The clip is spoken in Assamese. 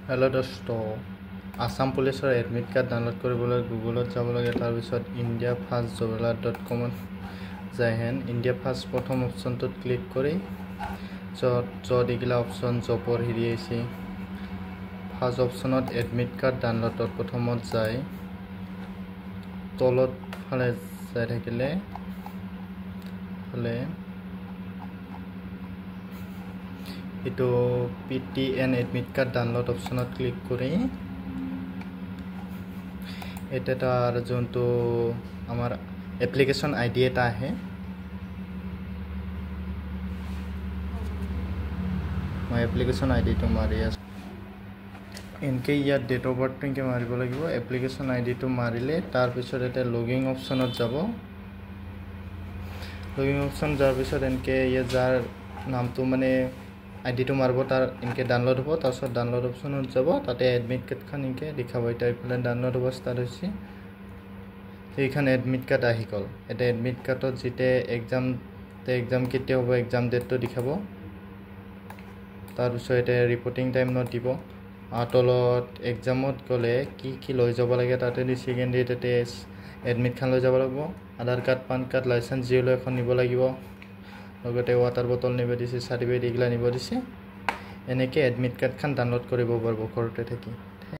हेलो दोस्तों Assam Pulitzer admit card download কৰিবলৈ গুগলত যাব লাগে তাৰ পিছত indiafastjobala.com যায়হেন ইণ্ডিয়া ফাষ্ট প্ৰথম অপচনটোত ক্লিক কৰি যত ইগলা অপচন জবৰ হেৰি আছে ফাৰ্ষ্ট অপচনত এডমিট কাৰ্ড ডাউনলোডত প্ৰথমত যায় তলত ফালে যাই থাকিলে ফালে इतो PTN admit card download option click करी एटा जो आमार एप्लीकेशन आईडी एटा है मैं एप्लीकेशन आईडी तो मारी इनके यार डेट ऑफ बर्थ इनके मारिब লাগিব एप्लीकेशन आईडी तो मारिले तार पिছত एटा लॉगिंग ऑप्शनत যাব लॉगिंग ऑप्शन जार पिছত इनके ये जार नाम तो माने आईडी तो मारबो तार इनके डाउनलोड हो तार डाउनलोड ऑप्शन যাব তাতে এডমিট কার্ড খান ইনকে দেখাব এটা ইফালে ডাউনলোড হ'ব স্টার্ট হৈছে এইখানে এডমিট কার্ড আহি গল এটা এডমিট কার্ডত জিতে এক্সাম কেতিয়া হ'ব এক্সাম ডেট তো দেখাব তার পিছত এটা রিপোর্টিং টাইম নট দিব আতলত এক্সামত গলে কি লৈ যাব লাগে তাতে দি সেকেন্ডারি টেস্ট এডমিট খান লৈ যাব লাগিব আধাৰ কাৰ্ড পান কাৰ্ড লাইসেন্স জিওলো এখন নিব লাগিব লগতে ওয়াটার বটল নিব দিছে সার্টিফিকেট ইগলা নিব দিছে এনেকে এডমিট কার্ড খান ডাউনলোড কৰিব পাৰিব ঘৰতে থাকি